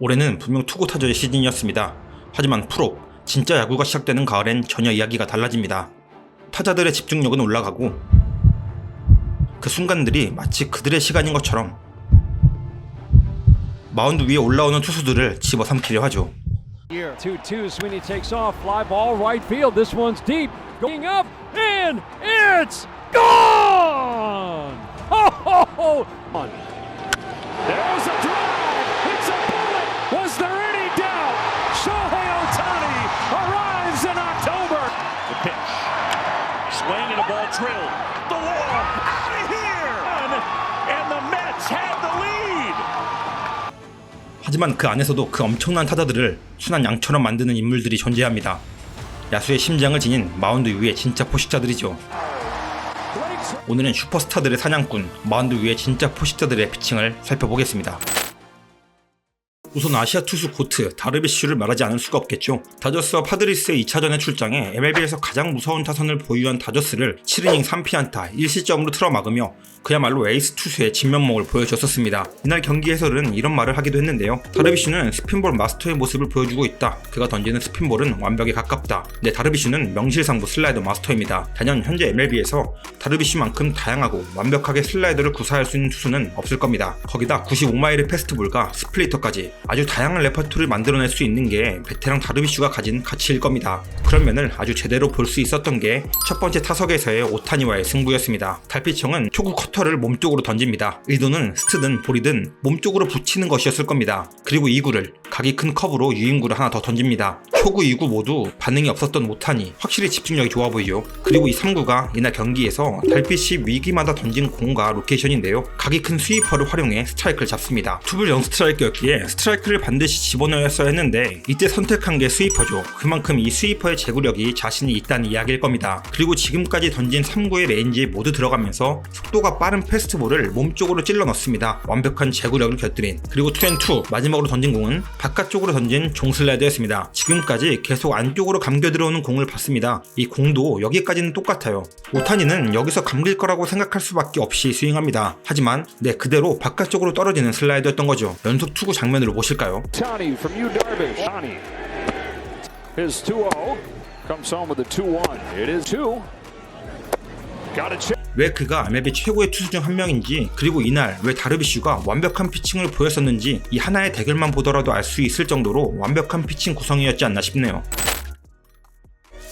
올해는 분명 투구 타자의 시즌이었습니다. 하지만 프로, 진짜 야구가 시작되는 가을엔 전혀 이야기가 달라집니다. 타자들의 집중력은 올라가고 그 순간들이 마치 그들의 시간인 것처럼 마운드 위에 올라오는 투수들을 집어삼키려 하죠. 2-2, Sweeney takes off, fly ball right field. This one's deep, going up, and it's gone! Ho ho ho! There's a drive. It's a bullet. Was there any doubt? Shohei Ohtani arrives in October. The pitch, swing and a ball drilled. The wall, out of here, and the Mets have the lead. 하지만 그 안에서도 그 엄청난 타자들을 순한 양처럼 만드는 인물들이 존재합니다. 야수의 심장을 지닌 마운드 위의 진짜 포식자들이죠. 오늘은 슈퍼스타들의 사냥꾼, 마운드 위의 진짜 포식자들의 피칭을 살펴보겠습니다. 우선 아시아 투수 고트 다르비쉬를 말하지 않을 수가 없겠죠. 다저스와 파드리스의 2차전에 출장해 MLB에서 가장 무서운 타선을 보유한 다저스를 7이닝 3피안타 1실점으로 틀어막으며 그야말로 에이스 투수의 진면목을 보여줬었습니다. 이날 경기 해설은 이런 말을 하기도 했는데요. 다르비쉬는 스핀볼 마스터의 모습을 보여주고 있다. 그가 던지는 스핀볼은 완벽에 가깝다. 네, 다르비쉬는 명실상부 슬라이더 마스터입니다. 단연 현재 MLB에서 다르비쉬만큼 다양하고 완벽하게 슬라이더를 구사할 수 있는 투수는 없을 겁니다. 거기다 95마일의 패스트볼과 스플리터까지 아주 다양한 레퍼토리를 만들어낼 수 있는 게 베테랑 다르비쉬가 가진 가치일 겁니다. 그런 면을 아주 제대로 볼 수 있었던 게 첫 번째 타석에서의 오타니와의 승부였습니다. 달피청은 초구 커터를 몸쪽으로 던집니다. 의도는 스트든 볼이든 몸쪽으로 붙이는 것이었을 겁니다. 그리고 2구를 각이 큰 커브로 유인구를 하나 더 던집니다. 초구 2구 모두 반응이 없었던 오타니, 확실히 집중력이 좋아 보이죠. 그리고 이 3구가 이날 경기에서 달빛이 위기마다 던진 공과 로케이션인데요. 각이 큰 스위퍼를 활용해 스트라이크를 잡습니다. 투볼 0스트라이크였기에 스트라이크를 반드시 집어넣었어야 했는데 이때 선택한 게 스위퍼죠. 그만큼 이 스위퍼의 제구력이 자신이 있다는 이야기일 겁니다. 그리고 지금까지 던진 3구의 레인지에 모두 들어가면서 속도가 빠른 패스트볼을 몸쪽으로 찔러 넣습니다. 완벽한 제구력을 곁들인. 그리고 2&2 마지막으로 던진 공은 바깥쪽으로 던진 종슬라이더였습니다. 지금까지 계속 안쪽으로 감겨 들어오는 공을 봤습니다. 이 공도 여기까지는 똑같아요. 오타니는 여기서 감길 거라고 생각할 수밖에 없이 스윙합니다. 하지만 그대로 바깥쪽으로 떨어지는 슬라이더였던 거죠. 연속 투구 장면으로 보실까요? Ohtani from Yu Darvish. Ohtani. His 2-0 comes home with a 2-1. It is 2. Got a check. 왜 그가 MLB 최고의 투수 중 한 명인지, 그리고 이날 왜 다르비쉬가 완벽한 피칭을 보였었는지 이 하나의 대결만 보더라도 알 수 있을 정도로 완벽한 피칭 구성이었지 않나 싶네요.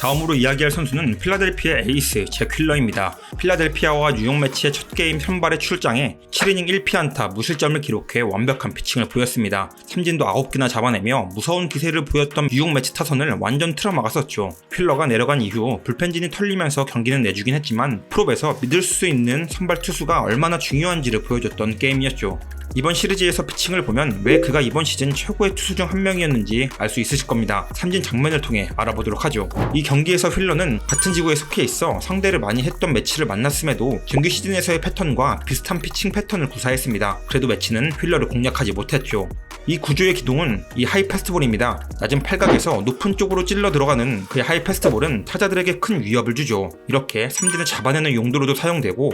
다음으로 이야기할 선수는 필라델피아 에이스 잭 휠러입니다. 필라델피아와 뉴욕 매치의 첫 게임 선발에 출장해 7이닝 1피안타 무실점을 기록해 완벽한 피칭을 보였습니다. 삼진도 9개나 잡아내며 무서운 기세를 보였던 뉴욕 매치 타선을 완전 틀어막았었죠. 휠러가 내려간 이후 불펜진이 털리면서 경기는 내주긴 했지만 프롭에서 믿을 수 있는 선발 투수가 얼마나 중요한지를 보여줬던 게임이었죠. 이번 시리즈에서 피칭을 보면 왜 그가 이번 시즌 최고의 투수 중 한 명이었는지 알 수 있으실 겁니다. 삼진 장면을 통해 알아보도록 하죠. 이 경기에서 휠러는 같은 지구에 속해 있어 상대를 많이 했던 매치를 만났음에도 정규 시즌에서의 패턴과 비슷한 피칭 패턴을 구사했습니다. 그래도 매치는 휠러를 공략하지 못했죠. 이 구조의 기동은 이 하이 패스트볼입니다. 낮은 팔각에서 높은 쪽으로 찔러 들어가는 그의 하이 패스트볼은 타자들에게 큰 위협을 주죠. 이렇게 삼진을 잡아내는 용도로도 사용되고,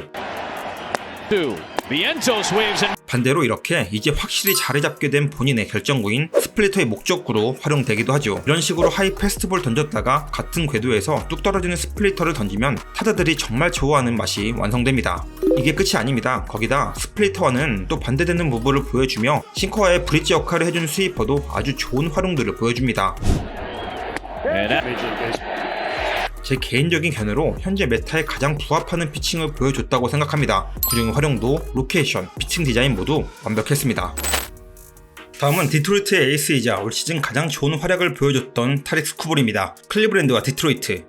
반대로 이렇게 이제 확실히 자리 잡게 된 본인의 결정구인 스플리터의 목적구로 활용되기도 하죠. 이런 식으로 하이 패스트볼 던졌다가 같은 궤도에서 뚝 떨어지는 스플리터를 던지면 타자들이 정말 좋아하는 맛이 완성됩니다. 이게 끝이 아닙니다. 거기다 스플리터와는 또 반대되는 무브를 보여주며 싱커와의 브릿지 역할을 해준 스위퍼도 아주 좋은 활용들을 보여줍니다. 제 개인적인 견해로 현재 메타에 가장 부합하는 피칭을 보여줬다고 생각합니다. 그중 활용도, 로케이션, 피칭 디자인 모두 완벽했습니다. 다음은 디트로이트의 에이스이자 올 시즌 가장 좋은 활약을 보여줬던 타릭 스쿠볼입니다. 클리브랜드와 디트로이트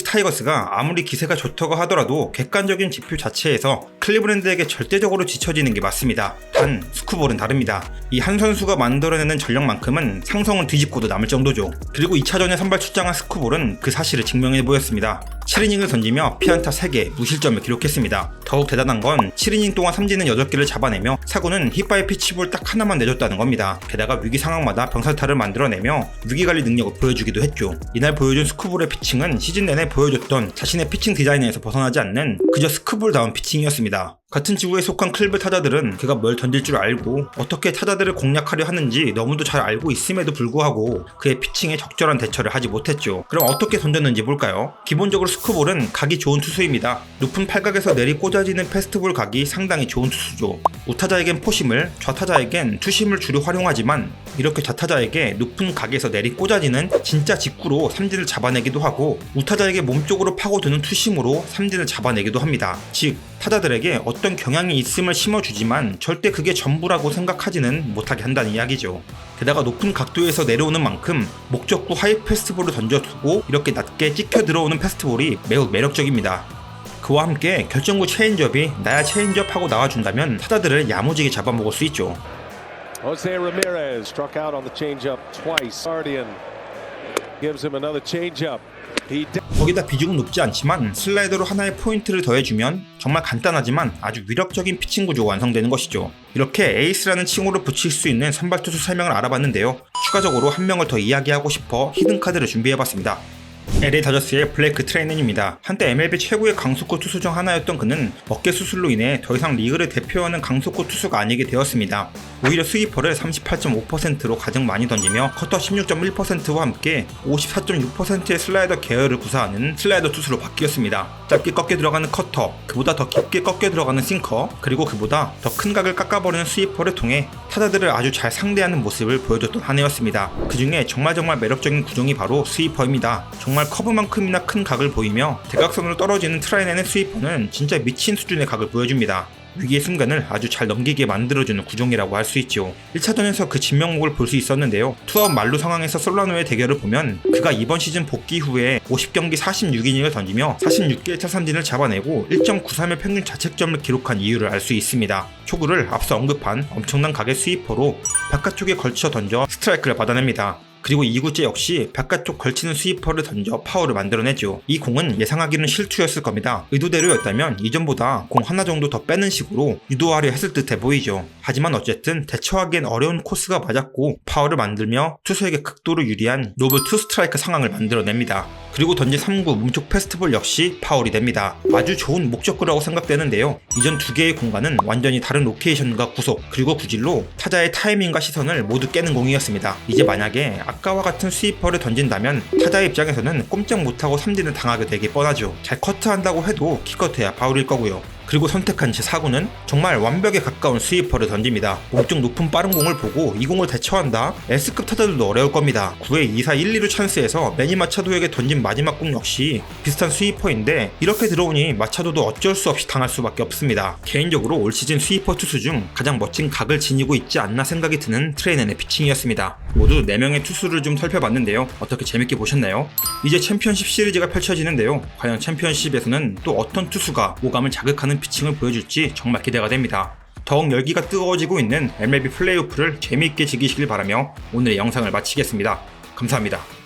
타이거스가 아무리 기세가 좋다고 하더라도 객관적인 지표 자체에서 클리브랜드에게 절대적으로 지쳐지는 게 맞습니다. 단 스쿠볼은 다릅니다. 이 한 선수가 만들어내는 전력만큼은 상성은 뒤집고도 남을 정도죠. 그리고 2차전에 선발 출장한 스쿠볼은 그 사실을 증명해 보였습니다. 7이닝을 던지며 피안타 3개, 무실점을 기록했습니다. 더욱 대단한 건 7이닝 동안 삼진은 8개를 잡아내며 사구는 힙바이 피치볼 딱 하나만 내줬다는 겁니다. 게다가 위기 상황마다 병살타를 만들어내며 위기관리 능력을 보여주기도 했죠. 이날 보여준 스쿠볼의 피칭은 시즌 내내 보여줬던 자신의 피칭 디자인에서 벗어나지 않는 그저 스쿠볼다운 피칭이었습니다. 같은 지구에 속한 클브 타자들은 그가 뭘 던질 줄 알고 어떻게 타자들을 공략하려 하는지 너무도 잘 알고 있음에도 불구하고 그의 피칭에 적절한 대처를 하지 못했죠. 그럼 어떻게 던졌는지 볼까요? 기본적으로 스크볼은 각이 좋은 투수입니다. 높은 팔각에서 내리 꽂아지는 패스트볼 각이 상당히 좋은 투수죠. 우타자에겐 포심을, 좌타자에겐 투심을 주로 활용하지만 이렇게 좌타자에게 높은 각에서 내리 꽂아지는 진짜 직구로 삼진을 잡아내기도 하고 우타자에게 몸쪽으로 파고드는 투심으로 삼진을 잡아내기도 합니다. 즉 타자들에게 어떤 경향이 있음을 심어주지만 절대 그게 전부라고 생각하지는 못하게 한다는 이야기죠. 게다가 높은 각도에서 내려오는 만큼 목적구 하이 패스트볼을 던져두고 이렇게 낮게 찍혀 들어오는 패스트볼이 매우 매력적입니다. 그와 함께 결정구 체인지업이 나야 체인지업 하고 나와준다면 타자들을 야무지게 잡아먹을 수 있죠. Jose Ramirez struck out on the changeup twice. Guardian gives him another changeup. 거기다 비중은 높지 않지만 슬라이더로 하나의 포인트를 더해주면 정말 간단하지만 아주 위력적인 피칭 구조가 완성되는 것이죠. 이렇게 에이스라는 칭호를 붙일 수 있는 선발 투수 3명을 알아봤는데요. 추가적으로 한 명을 더 이야기하고 싶어 히든카드를 준비해봤습니다. LA 다저스의 블레이크 트레이넌입니다. 한때 MLB 최고의 강속구 투수 중 하나였던 그는 어깨 수술로 인해 더 이상 리그를 대표하는 강속구 투수가 아니게 되었습니다. 오히려 스위퍼를 38.5%로 가장 많이 던지며 커터 16.1%와 함께 54.6%의 슬라이더 계열을 구사하는 슬라이더 투수로 바뀌었습니다. 짧게 꺾여 들어가는 커터, 그보다 더 깊게 꺾여 들어가는 싱커, 그리고 그보다 더 큰 각을 깎아버리는 스위퍼를 통해 타자들을 아주 잘 상대하는 모습을 보여줬던 한 해였습니다. 그 중에 정말 매력적인 구종이 바로 스위퍼입니다. 정말 커브만큼이나 큰 각을 보이며 대각선으로 떨어지는 트라이넨의 스위퍼는 진짜 미친 수준의 각을 보여줍니다. 위기의 순간을 아주 잘 넘기게 만들어주는 구종이라고 할 수 있죠. 1차전에서 그 진면목을 볼 수 있었는데요. 투아웃 만루 상황에서 솔라노의 대결을 보면 그가 이번 시즌 복귀 후에 50경기 46이닝을 던지며 46개의 타삼진을 잡아내고 1.93의 평균 자책점을 기록한 이유를 알 수 있습니다. 초구를 앞서 언급한 엄청난 각의 스위퍼로 바깥쪽에 걸쳐 던져 스트라이크를 받아냅니다. 그리고 2구째 역시 바깥쪽 걸치는 스위퍼를 던져 파울을 만들어내죠. 이 공은 예상하기는 실투였을 겁니다. 의도대로였다면 이전보다 공 하나 정도 더 빼는 식으로 유도하려 했을 듯해 보이죠. 하지만 어쨌든 대처하기엔 어려운 코스가 맞았고 파울을 만들며 투수에게 극도로 유리한 노블 투 스트라이크 상황을 만들어냅니다. 그리고 던진 3구 몸쪽 패스트볼 역시 파울이 됩니다. 아주 좋은 목적구라고 생각되는데요. 이전 두 개의 공간은 완전히 다른 로케이션과 구속 그리고 구질로 타자의 타이밍과 시선을 모두 깨는 공이었습니다. 이제 만약에 아까와 같은 스위퍼를 던진다면 타자의 입장에서는 꼼짝 못하고 삼진을 당하게 되기 뻔하죠. 잘 커트한다고 해도 키커트야 파울일 거고요. 그리고 선택한 제 4구는 정말 완벽에 가까운 스위퍼를 던집니다. 몸쪽 높은 빠른 공을 보고 이 공을 대처한다? S급 타자들도 어려울 겁니다. 9회 2사 1, 2루 찬스에서 매니 마차도에게 던진 마지막 공 역시 비슷한 스위퍼인데 이렇게 들어오니 마차도도 어쩔 수 없이 당할 수밖에 없습니다. 개인적으로 올 시즌 스위퍼 투수 중 가장 멋진 각을 지니고 있지 않나 생각이 드는 트레이넌의 피칭이었습니다. 모두 4명의 투수를 좀 살펴봤는데요. 어떻게 재밌게 보셨나요? 이제 챔피언십 시리즈가 펼쳐지는데요. 과연 챔피언십에서는 또 어떤 투수가 오감을 자극하는 피칭을 보여줄지 정말 기대가 됩니다. 더욱 열기가 뜨거워지고 있는 MLB 플레이오프를 재미있게 즐기시길 바라며 오늘의 영상을 마치겠습니다. 감사합니다.